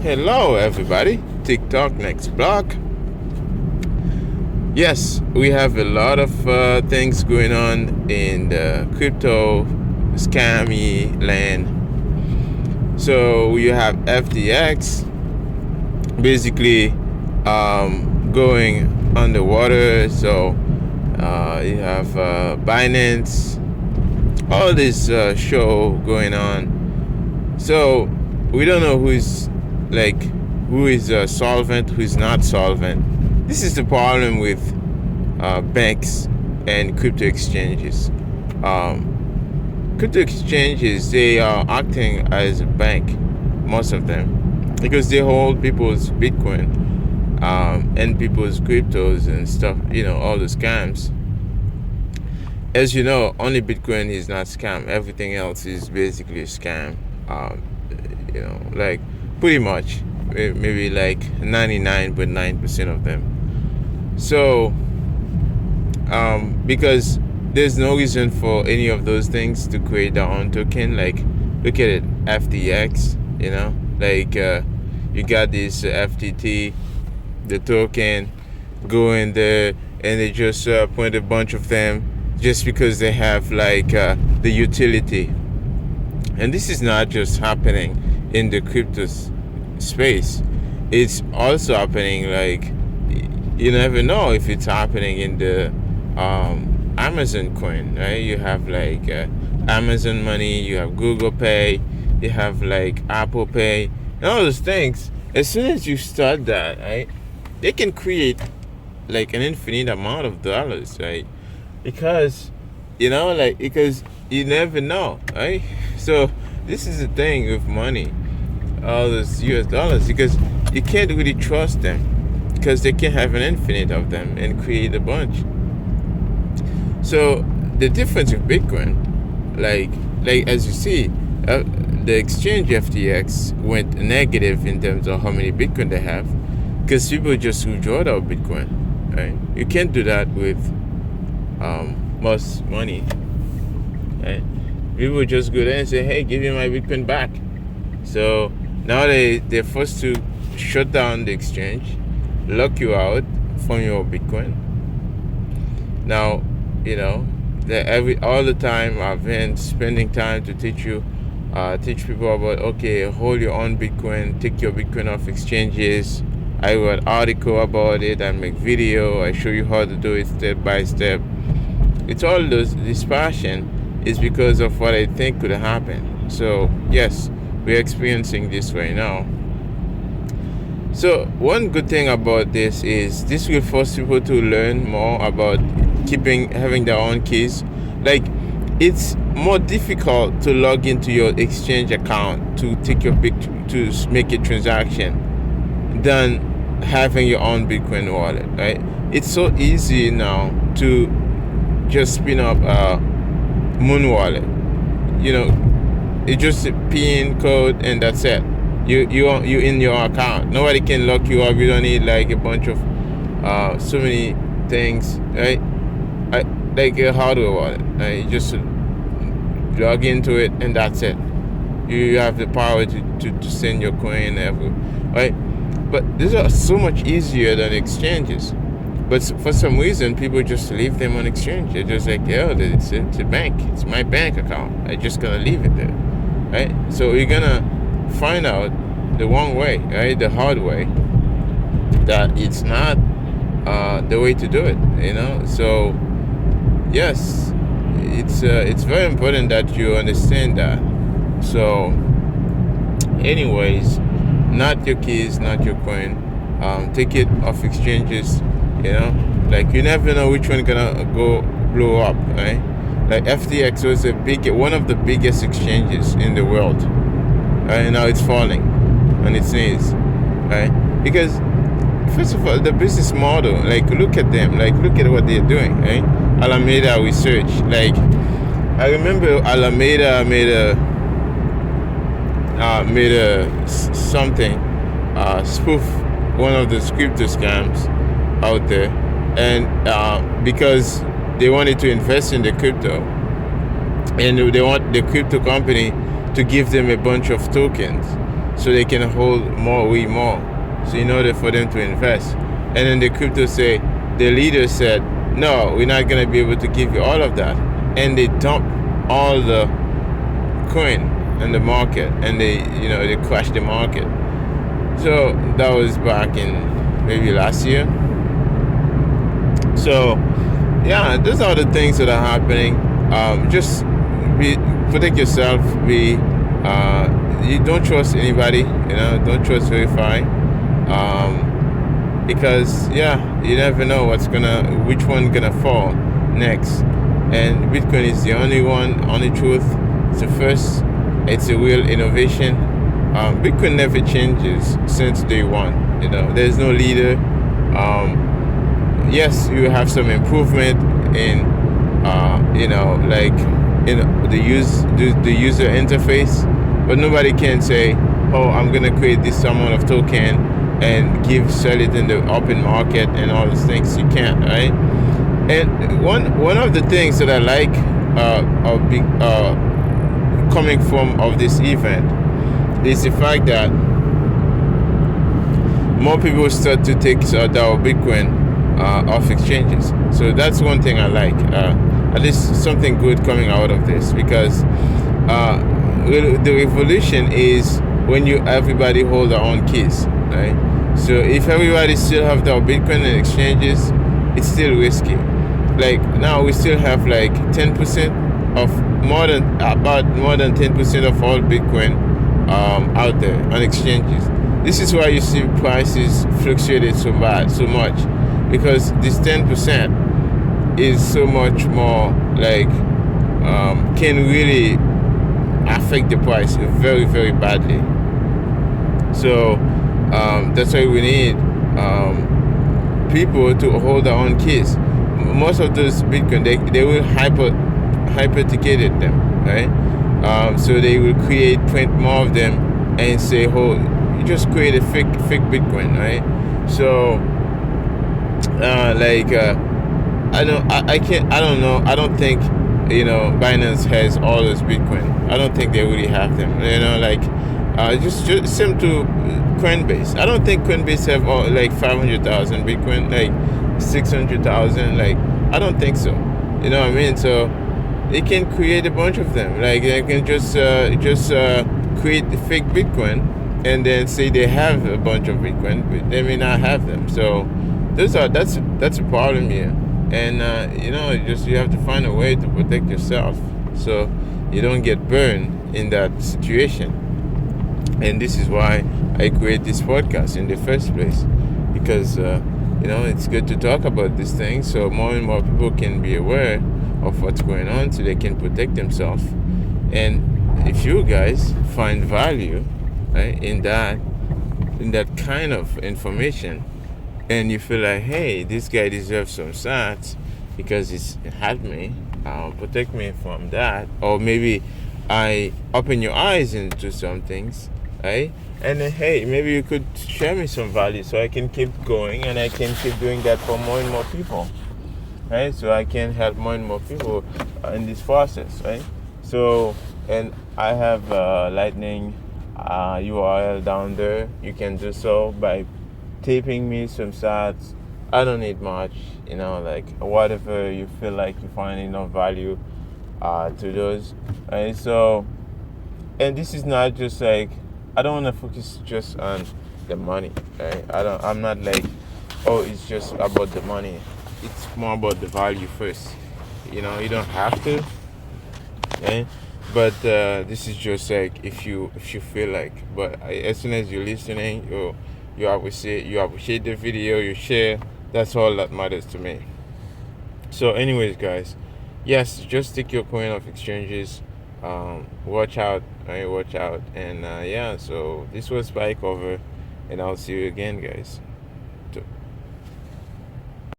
Hello, everybody. Tik Tok next block. Yes, we have a lot of things going on in the crypto scammy land. So you have FTX basically going underwater. So you have Binance, all this show going on. So we don't know who is solvent, who is not solvent. This is the problem with banks and crypto exchanges. Crypto exchanges, they are acting as a bank, most of them, because they hold people's Bitcoin and people's cryptos and stuff, all the scams. As you know, only Bitcoin is not scam. Everything else is basically a scam. Pretty much, maybe like 99.9% of them. So, because there's no reason for any of those things to create their own token. Like, look at it, FTX. You got this FTT, the token, go in there, and they just print a bunch of them just because they have the utility. And this is not just happening in the crypto space. It's also happening, you never know if it's happening in the Amazon coin, right? You have Amazon Money, you have Google Pay, you have Apple Pay, and all those things. As soon as you start that, right, they can create an infinite amount of dollars, right? Because because you never know, right? So this is the thing with money, all those US dollars, because you can't really trust them, because they can have an infinite of them and create a bunch. So the difference with Bitcoin, as you see, the exchange FTX went negative in terms of how many Bitcoin they have, because people just withdraw their Bitcoin, right? You can't do that with most money, right? People just go there and say, hey, give me my Bitcoin back. So now they're forced to shut down the exchange, lock you out from your Bitcoin. Now, all the time I've been spending time to teach people about, okay, hold your own Bitcoin, take your Bitcoin off exchanges. I wrote an article about it, I make video, I show you how to do it step by step. It's all this passion is because of what I think could happen. So yes, we're experiencing this right now. So one good thing about this is this will force people to learn more about having their own keys. It's more difficult to log into your exchange account to take to make a transaction than having your own Bitcoin wallet, right? It's so easy now to just spin up a Moon wallet. It's just a PIN code and that's it. You in your account. Nobody can lock you up. You don't need a bunch of so many things, right? Like a hardware wallet. Right? You just log into it and that's it. You have the power to send your coin everywhere, right? But these are so much easier than exchanges. But for some reason, people just leave them on exchange. They're just it's a bank. It's my bank account. I just gonna leave it there, right? So you're gonna find out the wrong way, right? The hard way, that it's not the way to do it, So yes, it's very important that you understand that. So anyways, not your keys, not your coin. Take it off exchanges. You never know which one gonna go blow up, right? FTX was one of the biggest exchanges in the world, right? And now it's falling on its knees, right? Because first of all, the business model, look at them, look at what they're doing, right? Alameda Research, I remember Alameda made a something spoof one of the crypto scams out there, and because they wanted to invest in the crypto, and they want the crypto company to give them a bunch of tokens. so they can hold way more. So in order for them to invest, and then the crypto say, the leader said, no, we're not gonna be able to give you all of that, and they dump all the coin in the market, and they crash the market. So that was back in maybe last year. So yeah, those are the things that are happening. Just protect yourself. You don't trust anybody. Don't trust verify. Because you never know which one gonna fall next. And Bitcoin is the only truth. It's the first. It's a real innovation. Bitcoin never changes since day one. There's no leader. Yes, you have some improvement in, the user interface, but nobody can say, oh, I'm gonna create this amount of token and sell it in the open market and all these things. You can't, right? And one of the things that I like coming from of this event is the fact that more people start to take our Bitcoin off exchanges. So that's one thing I like. At least something good coming out of this, because the revolution is when everybody hold their own keys, right? So if everybody still have their Bitcoin in exchanges, it's still risky. Like now we still have like 10% of more than 10% of all Bitcoin out there on exchanges. This is why you see prices fluctuated so much, because this 10% is so much more can really affect the price very, very badly. So that's why we need people to hold their own keys. Most of those Bitcoin, they will hypothecate them, right? So they will print more of them and say, oh, you just create a fake Bitcoin, right? So I don't think Binance has all those Bitcoin. I don't think they really have them. Just same to Coinbase. I don't think Coinbase have 500,000 Bitcoin, 600,000. I don't think so. You know what I mean? So they can create a bunch of them. They can just create fake Bitcoin and then say they have a bunch of Bitcoin, but they may not have them. So that's a problem here. And you have to find a way to protect yourself so you don't get burned in that situation. And this is why I create this podcast in the first place, because it's good to talk about these things so more and more people can be aware of what's going on, so they can protect themselves. And if you guys find value, right, in that kind of information, and you feel like, hey, this guy deserves some sats because he's helped me, protect me from that, or maybe I open your eyes into some things, right? And then, hey, maybe you could share me some value so I can keep going, and I can keep doing that for more and more people, right? So I can help more and more people in this process, right? So, and I have Lightning URL down there. You can do so by taping me some sats. I don't need much, whatever you feel like you find enough value to those, right? So, and this is not just I don't want to focus just on the money, right? I'm not it's just about the money. It's more about the value first. You don't have to, right? But this is just if you feel like. But as soon as you're listening, you appreciate the video, you share. That's all that matters to me. So, anyways, guys, yes, just take your coin off exchanges. Watch out, right? Watch out, and so this was Spike over, and I'll see you again, guys.